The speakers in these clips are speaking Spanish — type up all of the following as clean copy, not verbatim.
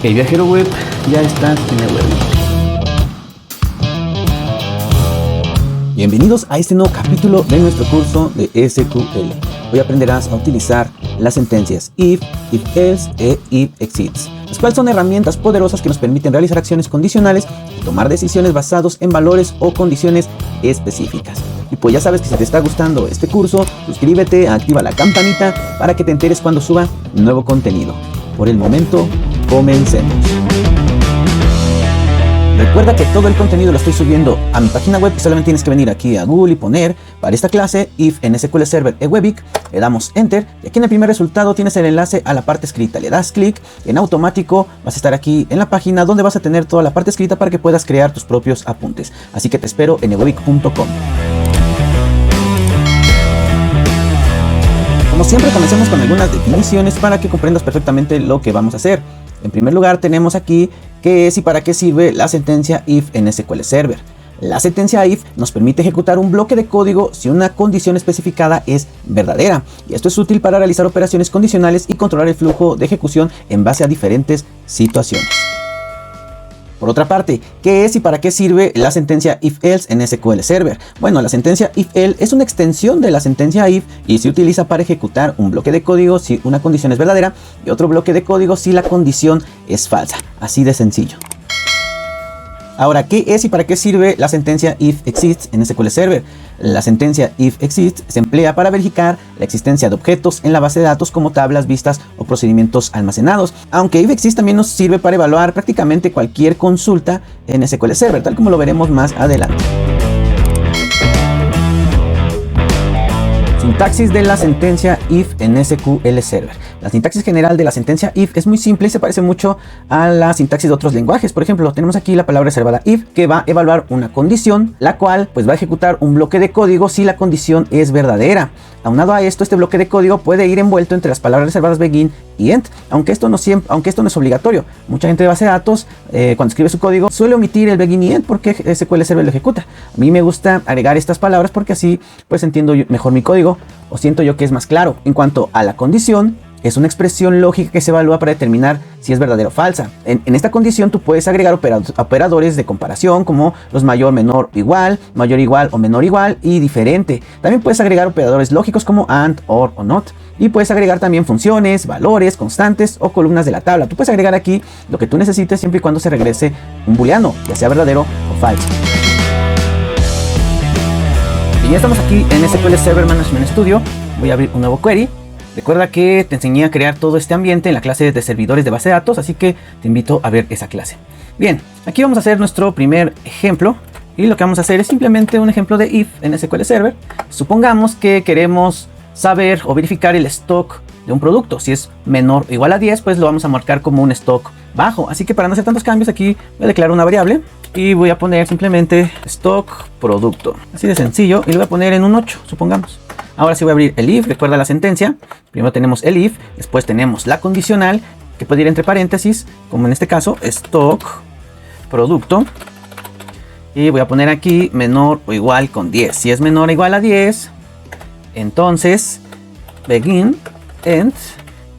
Hey viajero web, ya estás en el web. Bienvenidos a este nuevo capítulo de nuestro curso de SQL. Hoy aprenderás a utilizar las sentencias if, if-else e if-exists, las cuales son herramientas poderosas que nos permiten realizar acciones condicionales y tomar decisiones basadas en valores o condiciones específicas. Y pues ya sabes que si te está gustando este curso, suscríbete, activa la campanita para que te enteres cuando suba nuevo contenido. Por el momento, comencemos. Recuerda que todo el contenido lo estoy subiendo a mi página web y solamente tienes que venir aquí a Google y poner para esta clase if en SQL Server eWebIC, le damos Enter y aquí en el primer resultado tienes el enlace a la parte escrita, le das clic, en automático vas a estar aquí en la página donde vas a tener toda la parte escrita para que puedas crear tus propios apuntes. Así que te espero en ewebic.com. Como siempre, comencemos con algunas definiciones para que comprendas perfectamente lo que vamos a hacer. En primer lugar, tenemos aquí qué es y para qué sirve la sentencia if en SQL Server. La sentencia if nos permite ejecutar un bloque de código si una condición especificada es verdadera. Y esto es útil para realizar operaciones condicionales y controlar el flujo de ejecución en base a diferentes situaciones. Por otra parte, ¿qué es y para qué sirve la sentencia if-else en SQL Server? Bueno, la sentencia if-else es una extensión de la sentencia if y se utiliza para ejecutar un bloque de código si una condición es verdadera y otro bloque de código si la condición es falsa. Así de sencillo. Ahora, ¿qué es y para qué sirve la sentencia if-exists en SQL Server? La sentencia if-exists se emplea para verificar la existencia de objetos en la base de datos como tablas, vistas o procedimientos almacenados. Aunque if-exists también nos sirve para evaluar prácticamente cualquier consulta en SQL Server, tal como lo veremos más adelante. Sintaxis de la sentencia if en SQL Server. La sintaxis general de la sentencia if es muy simple y se parece mucho a la sintaxis de otros lenguajes. Por ejemplo, tenemos aquí la palabra reservada if, que va a evaluar una condición, la cual pues va a ejecutar un bloque de código si la condición es verdadera. Aunado a esto, este bloque de código puede ir envuelto entre las palabras reservadas begin y end, aunque esto no es obligatorio. Mucha gente de base de datos, cuando escribe su código, suele omitir el begin y end porque SQL Server lo ejecuta. A mí me gusta agregar estas palabras porque así pues entiendo mejor mi código o siento yo que es más claro. En cuanto a la condición, es una expresión lógica que se evalúa para determinar si es verdadera o falsa. En esta condición tú puedes agregar operadores de comparación como los mayor, menor, igual o menor igual y diferente. También puedes agregar operadores lógicos como and, or o not. Y puedes agregar también funciones, valores, constantes o columnas de la tabla. Tú puedes agregar aquí lo que tú necesites siempre y cuando se regrese un booleano, ya sea verdadero o falso. Y ya estamos aquí en SQL Server Management Studio. Voy a abrir un nuevo query. Recuerda que te enseñé a crear todo este ambiente en la clase de servidores de base de datos, así que te invito a ver esa clase. Bien, aquí vamos a hacer nuestro primer ejemplo y lo que vamos a hacer es simplemente un ejemplo de if en SQL Server. Supongamos que queremos saber o verificar el stock de un producto. Si es menor o igual a 10, pues lo vamos a marcar como un stock bajo. Así que para no hacer tantos cambios, aquí voy a declarar una variable y voy a poner simplemente stock producto. Así de sencillo, y lo voy a poner en un 8, supongamos. Ahora sí voy a abrir el if, recuerda la sentencia. Primero tenemos el if, después tenemos la condicional, que puede ir entre paréntesis, como en este caso, stock producto. Y voy a poner aquí menor o igual con 10. Si es menor o igual a 10, entonces begin, end.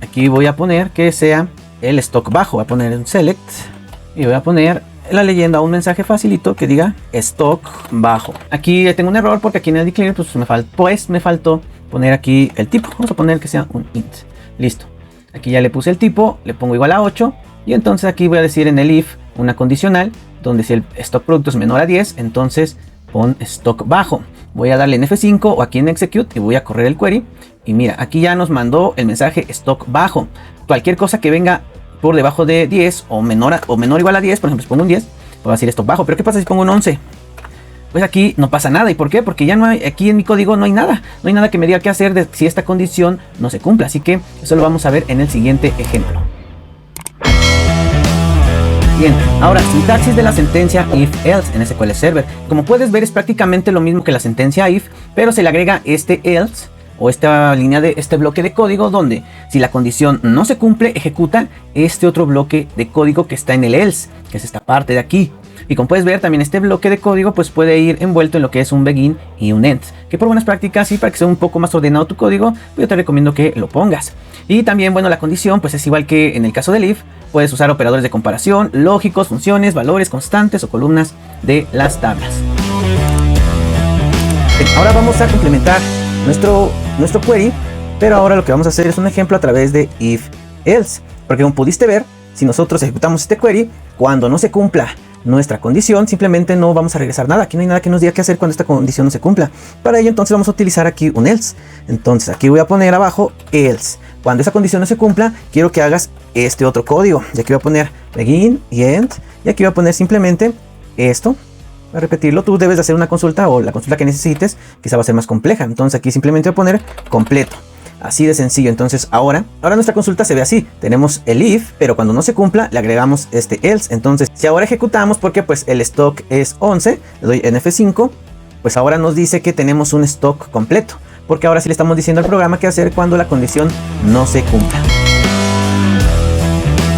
Aquí voy a poner que sea el stock bajo. Voy a poner un select y voy a poner la leyenda, un mensaje facilito que diga stock bajo. Aquí tengo un error porque aquí en el declare pues me faltó poner aquí el tipo. Vamos a poner que sea un int. Listo. Aquí ya le puse el tipo, le pongo igual a 8 y entonces aquí voy a decir en el if una condicional donde si el stock producto es menor a 10, entonces pon stock bajo. Voy a darle en F5 o aquí en execute y voy a correr el query y mira, aquí ya nos mandó el mensaje stock bajo. Cualquier cosa que venga por debajo de 10 o menor o igual a 10, por ejemplo, si pongo un 10, puedo decir stock bajo. Pero ¿qué pasa si pongo un 11? Pues aquí no pasa nada. ¿Y por qué? Porque ya no hay, aquí en mi código no hay nada. No hay nada que me diga qué hacer si esta condición no se cumple. Así que eso lo vamos a ver en el siguiente ejemplo. Bien, ahora sintaxis de la sentencia if-else en SQL Server. Como puedes ver, es prácticamente lo mismo que la sentencia if, pero se le agrega este else o esta línea de este bloque de código donde si la condición no se cumple, ejecuta este otro bloque de código que está en el else, que es esta parte de aquí. Y como puedes ver, también este bloque de código pues puede ir envuelto en lo que es un begin y un end, que por buenas prácticas y para que sea un poco más ordenado tu código, pues yo te recomiendo que lo pongas. Y también, bueno, la condición pues es igual que en el caso del if, puedes usar operadores de comparación, lógicos, funciones, valores, constantes o columnas de las tablas. Bien, ahora vamos a complementar nuestro query, pero ahora lo que vamos a hacer es un ejemplo a través de if else, porque como pudiste ver, si nosotros ejecutamos este query, cuando no se cumpla nuestra condición, simplemente no vamos a regresar nada. Aquí no hay nada que nos diga qué hacer cuando esta condición no se cumpla. Para ello entonces vamos a utilizar aquí un else. Entonces aquí voy a poner abajo else. Cuando esa condición no se cumpla, quiero que hagas este otro código. Y aquí voy a poner begin y end. Y aquí voy a poner simplemente esto. Voy a repetirlo. Tú debes de hacer una consulta o la consulta que necesites. Quizá va a ser más compleja. Entonces aquí simplemente voy a poner completo. Así de sencillo. Entonces ahora nuestra consulta se ve así. Tenemos el if, pero cuando no se cumpla le agregamos este else. Entonces si ahora ejecutamos, porque pues el stock es 11, le doy en F5, pues ahora nos dice que tenemos un stock completo, porque ahora sí le estamos diciendo al programa qué hacer cuando la condición no se cumpla.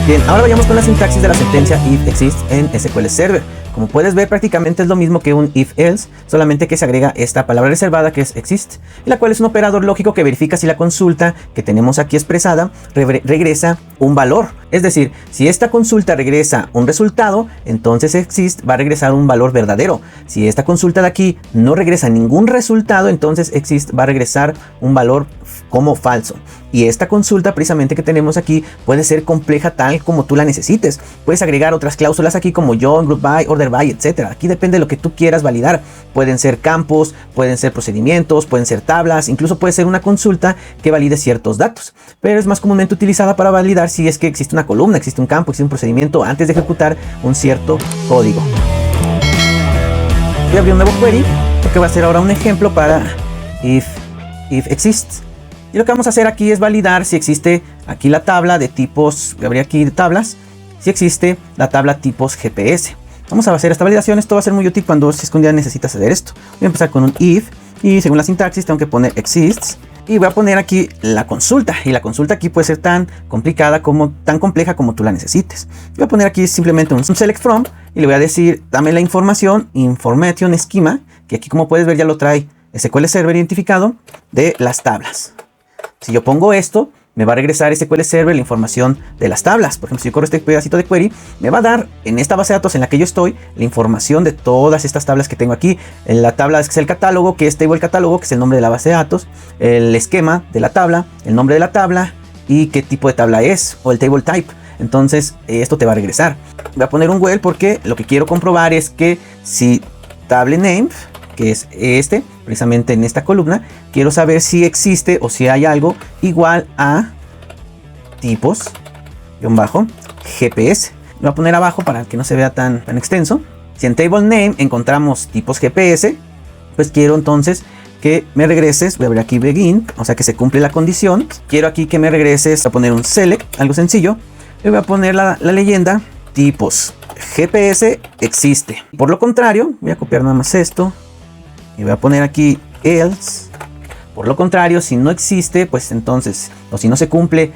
Bien, ahora vayamos con la sintaxis de la sentencia if exists en SQL Server. Como puedes ver, prácticamente es lo mismo que un if else, solamente que se agrega esta palabra reservada que es exist, la cual es un operador lógico que verifica si la consulta que tenemos aquí expresada regresa un valor. Es decir, si esta consulta regresa un resultado, entonces exist va a regresar un valor verdadero. Si esta consulta de aquí no regresa ningún resultado, entonces exist va a regresar un valor como falso. Y esta consulta precisamente que tenemos aquí puede ser compleja tal como tú la necesites. Puedes agregar otras cláusulas aquí como join, group by, order by, etc. Aquí depende de lo que tú quieras validar. Pueden ser campos, pueden ser procedimientos, pueden ser tablas, incluso puede ser una consulta que valide ciertos datos. Pero es más comúnmente utilizada para validar si es que existe una columna, existe un campo, existe un procedimiento antes de ejecutar un cierto código. Voy a abrir un nuevo query porque va a ser ahora un ejemplo para if exists. Y lo que vamos a hacer aquí es validar si existe aquí la tabla de tipos, que habría aquí de tablas, si existe la tabla tipos GPS. Vamos a hacer esta validación. Esto va a ser muy útil cuando si es que un día necesitas hacer esto. Voy a empezar con un if y según la sintaxis tengo que poner exists y voy a poner aquí la consulta. Y la consulta aquí puede ser tan complicada tan compleja como tú la necesites. Voy a poner aquí simplemente un select from y le voy a decir dame la información information schema, que aquí como puedes ver ya lo trae SQL Server identificado de las tablas. Si yo pongo esto, me va a regresar SQL Server la información de las tablas. Por ejemplo, si yo corro este pedacito de query, me va a dar en esta base de datos en la que yo estoy la información de todas estas tablas que tengo aquí. En la tabla es el catálogo, que es table catálogo, que es el nombre de la base de datos, el esquema de la tabla, el nombre de la tabla y qué tipo de tabla es, o el table type. Entonces, esto te va a regresar. Voy a poner un while porque lo que quiero comprobar es que si table name, que es precisamente en esta columna, quiero saber si existe o si hay algo igual a tipos GPS. Voy a poner abajo para que no se vea tan extenso. Si en table name encontramos tipos GPS, pues quiero entonces que me regreses, voy a ver aquí begin, o sea que se cumple la condición. Quiero aquí que me regreses, voy a poner un select, algo sencillo, y voy a poner la leyenda tipos GPS existe. Por lo contrario, voy a copiar nada más esto y voy a poner aquí else. Por lo contrario, si no existe, pues entonces, o si no se cumple,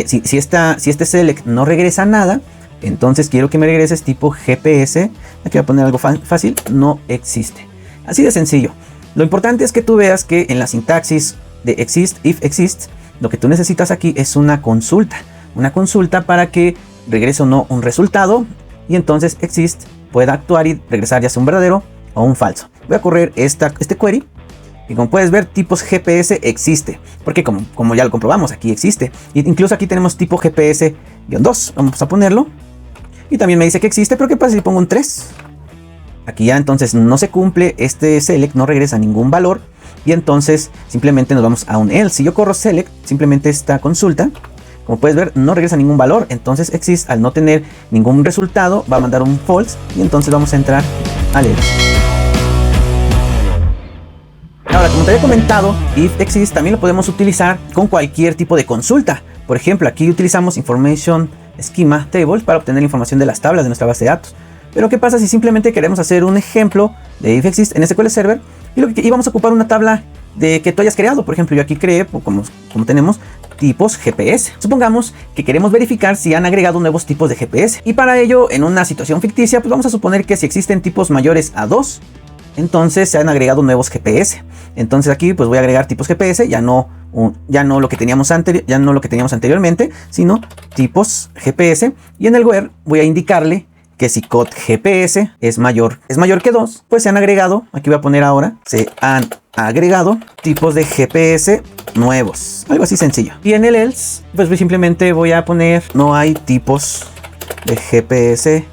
si este select no regresa nada, entonces quiero que me regreses tipo GPS. Aquí voy a poner algo fácil, no existe. Así de sencillo. Lo importante es que tú veas que en la sintaxis de exist, if exists, lo que tú necesitas aquí es una consulta. Una consulta para que regrese o no un resultado y entonces exist pueda actuar y regresar ya sea un verdadero o un falso. Voy a correr este query y como puedes ver tipos GPS existe porque como ya lo comprobamos aquí existe, y incluso aquí tenemos tipo GPS-2. Vamos a ponerlo y también me dice que existe, pero ¿qué pasa si pongo un 3? Aquí ya entonces no se cumple este select, no regresa ningún valor y entonces simplemente nos vamos a un else. Si yo corro select, simplemente esta consulta, como puedes ver, no regresa ningún valor. Entonces exist, al no tener ningún resultado, va a mandar un false y entonces vamos a entrar al else. Ahora, como te había comentado, if exist también lo podemos utilizar con cualquier tipo de consulta. Por ejemplo, aquí utilizamos information schema tables para obtener la información de las tablas de nuestra base de datos. Pero ¿qué pasa si simplemente queremos hacer un ejemplo de if exist en SQL Server y vamos a ocupar una tabla que tú hayas creado? Por ejemplo, yo aquí creé, como tenemos tipos GPS. Supongamos que queremos verificar si han agregado nuevos tipos de GPS. Y para ello, en una situación ficticia, pues vamos a suponer que si existen tipos mayores a 2, entonces se han agregado nuevos GPS. Entonces aquí pues voy a agregar tipos GPS, ya no lo que teníamos anteriormente, sino tipos GPS. Y en el where voy a indicarle que si code GPS es mayor que 2, pues se han agregado, aquí voy a poner ahora, se han agregado tipos de GPS nuevos, algo así sencillo. Y en el else, pues simplemente voy a poner no hay tipos de GPS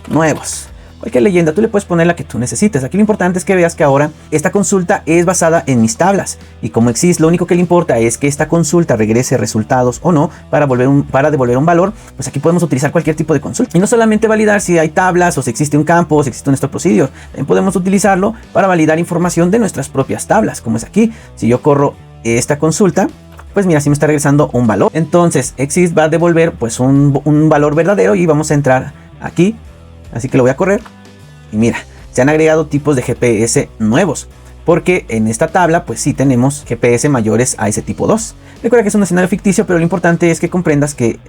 nuevos. Cualquier leyenda, tú le puedes poner la que tú necesites. Aquí lo importante es que veas que ahora esta consulta es basada en mis tablas. Y como existe, lo único que le importa es que esta consulta regrese resultados o no para devolver un valor. Pues aquí podemos utilizar cualquier tipo de consulta. Y no solamente validar si hay tablas o si existe un campo o si existe un stop procedure. También podemos utilizarlo para validar información de nuestras propias tablas. Como es aquí, si yo corro esta consulta, pues mira, si me está regresando un valor. Entonces exist va a devolver pues un valor verdadero y vamos a entrar aquí. Así que lo voy a correr y mira, se han agregado tipos de GPS nuevos, porque en esta tabla pues sí tenemos GPS mayores a ese tipo 2. Recuerda que es un escenario ficticio, pero lo importante es que comprendas que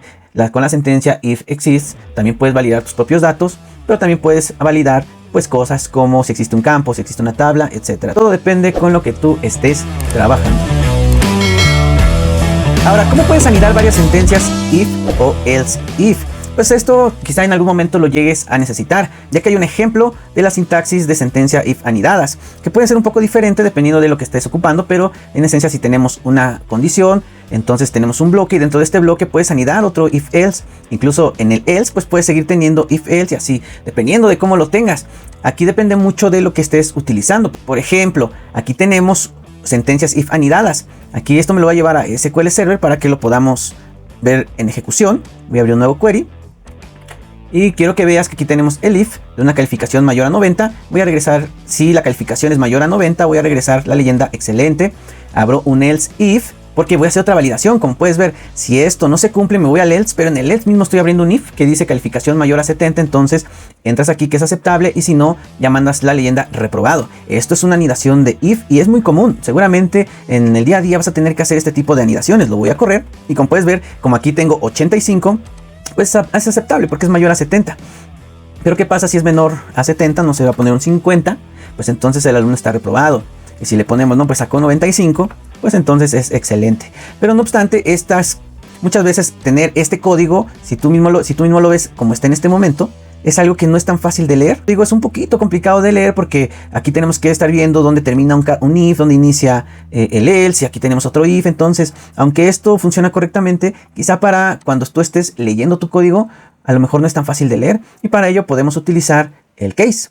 con la sentencia if exists también puedes validar tus propios datos, pero también puedes validar pues cosas como si existe un campo, si existe una tabla, etcétera. Todo depende con lo que tú estés trabajando. Ahora, ¿cómo puedes anidar varias sentencias if o else if? Pues esto quizá en algún momento lo llegues a necesitar, ya que hay un ejemplo de la sintaxis de sentencia if anidadas, que puede ser un poco diferente dependiendo de lo que estés ocupando, pero en esencia si tenemos una condición, entonces tenemos un bloque y dentro de este bloque puedes anidar otro if else, incluso en el else pues puedes seguir teniendo if else y así, dependiendo de cómo lo tengas. Aquí depende mucho de lo que estés utilizando. Por ejemplo, aquí tenemos sentencias if anidadas. Aquí esto me lo va a llevar a SQL Server para que lo podamos ver en ejecución. Voy a abrir un nuevo query. Y quiero que veas que aquí tenemos el if de una calificación mayor a 90. Voy a regresar, si la calificación es mayor a 90, voy a regresar la leyenda excelente. Abro un else if, porque voy a hacer otra validación. Como puedes ver, si esto no se cumple, me voy al else, pero en el else mismo estoy abriendo un if que dice calificación mayor a 70. Entonces entras aquí que es aceptable y si no, ya mandas la leyenda reprobado. Esto es una anidación de if y es muy común. Seguramente en el día a día vas a tener que hacer este tipo de anidaciones. Lo voy a correr y como puedes ver, como aquí tengo 85, pues es aceptable porque es mayor a 70. Pero ¿qué pasa si es menor a 70? No se va a poner un 50, pues entonces el alumno está reprobado. Y si le ponemos, no, pues sacó 95, pues entonces es excelente. Pero no obstante, muchas veces tener este código, si tú mismo lo ves como está en este momento, es algo que no es tan fácil de leer. Digo, es un poquito complicado de leer porque aquí tenemos que estar viendo dónde termina un if, dónde inicia el else, y aquí tenemos otro if. Entonces, aunque esto funciona correctamente, quizá para cuando tú estés leyendo tu código, a lo mejor no es tan fácil de leer. Y para ello podemos utilizar el case,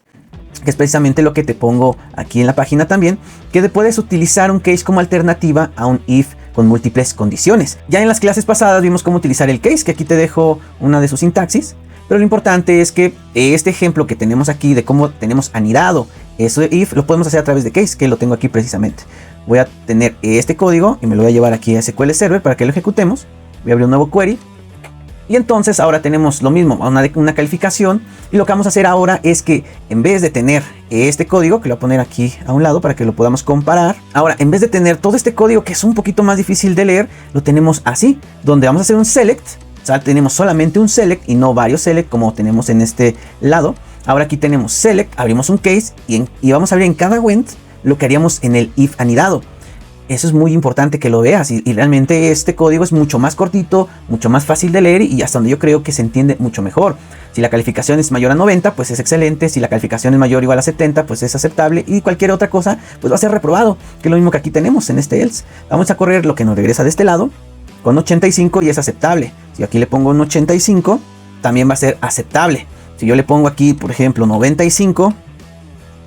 que es precisamente lo que te pongo aquí en la página también, que puedes utilizar un case como alternativa a un if con múltiples condiciones. Ya en las clases pasadas vimos cómo utilizar el case, que aquí te dejo una de sus sintaxis. Pero lo importante es que este ejemplo que tenemos aquí de cómo tenemos anidado eso de if, lo podemos hacer a través de case, que lo tengo aquí precisamente. Voy a tener este código y me lo voy a llevar aquí a SQL Server para que lo ejecutemos. Voy a abrir un nuevo query. Y entonces ahora tenemos lo mismo, una calificación. Y lo que vamos a hacer ahora es que en vez de tener este código, que lo voy a poner aquí a un lado para que lo podamos comparar. Ahora, en vez de tener todo este código que es un poquito más difícil de leer, lo tenemos así, donde vamos a hacer un select. O sea, tenemos solamente un select y no varios select como tenemos en este lado. Ahora aquí tenemos select, abrimos un case y vamos a abrir en cada went lo que haríamos en el if anidado. Eso es muy importante que lo veas y realmente este código es mucho más cortito, mucho más fácil de leer y hasta donde yo creo que se entiende mucho mejor. Si la calificación es mayor a 90, pues es excelente. Si la calificación es mayor o igual a 70, pues es aceptable. Y cualquier otra cosa, pues va a ser reprobado, que es lo mismo que aquí tenemos en este else. Vamos a correr lo que nos regresa de este lado con 85 y es aceptable. Si aquí le pongo un 85, también va a ser aceptable. Si yo le pongo aquí, por ejemplo, 95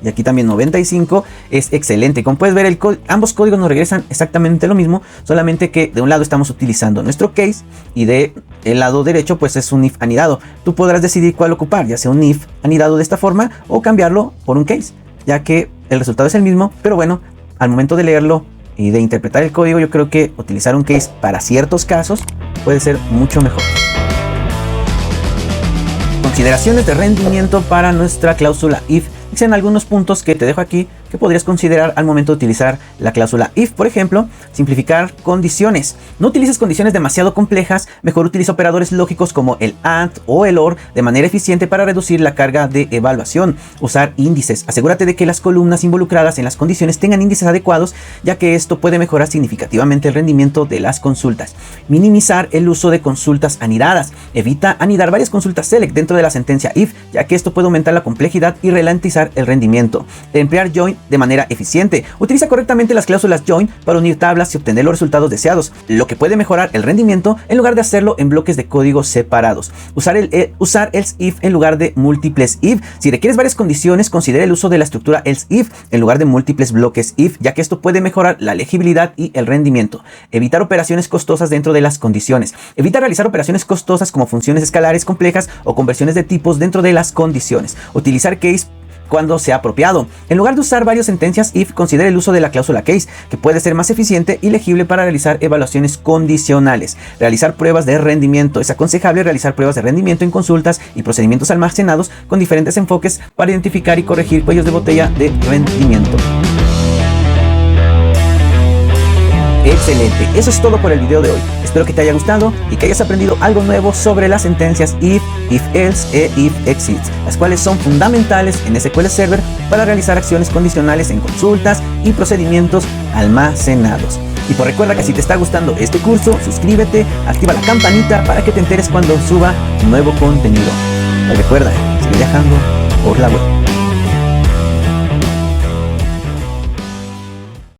y aquí también 95, es excelente. Como puedes ver, ambos códigos nos regresan exactamente lo mismo, solamente que de un lado estamos utilizando nuestro case y de el lado derecho pues es un if anidado. Tú podrás decidir cuál ocupar, ya sea un if anidado de esta forma o cambiarlo por un case, ya que el resultado es el mismo, pero bueno, al momento de leerlo y de interpretar el código, yo creo que utilizar un case para ciertos casos puede ser mucho mejor. Consideraciones de rendimiento para nuestra cláusula if. Dicen algunos puntos que te dejo aquí que podrías considerar al momento de utilizar la cláusula if. Por ejemplo, simplificar condiciones. No utilices condiciones demasiado complejas, mejor utiliza operadores lógicos como el AND o el OR de manera eficiente para reducir la carga de evaluación. Usar índices. Asegúrate de que las columnas involucradas en las condiciones tengan índices adecuados, ya que esto puede mejorar significativamente el rendimiento de las consultas. Minimizar el uso de consultas anidadas. Evita anidar varias consultas select dentro de la sentencia if, ya que esto puede aumentar la complejidad y ralentizar el rendimiento. Emplear join de manera eficiente. Utiliza correctamente las cláusulas join para unir tablas y obtener los resultados deseados, lo que puede mejorar el rendimiento en lugar de hacerlo en bloques de código separados. Usar else if en lugar de múltiples if. Si requieres varias condiciones, considera el uso de la estructura else if en lugar de múltiples bloques if, ya que esto puede mejorar la legibilidad y el rendimiento. Evitar operaciones costosas dentro de las condiciones. Evita realizar operaciones costosas como funciones escalares complejas o conversiones de tipos dentro de las condiciones. Utilizar case cuando sea apropiado. En lugar de usar varias sentencias if, considera el uso de la cláusula case, que puede ser más eficiente y legible para realizar evaluaciones condicionales. Realizar pruebas de rendimiento. Es aconsejable realizar pruebas de rendimiento en consultas y procedimientos almacenados con diferentes enfoques para identificar y corregir cuellos de botella de rendimiento. Excelente, eso es todo por el video de hoy. Espero que te haya gustado y que hayas aprendido algo nuevo sobre las sentencias if, if else e if exists, las cuales son fundamentales en SQL Server para realizar acciones condicionales en consultas y procedimientos almacenados. Y pues recuerda que si te está gustando este curso, suscríbete, activa la campanita para que te enteres cuando suba nuevo contenido. Y recuerda, sigue viajando por la web.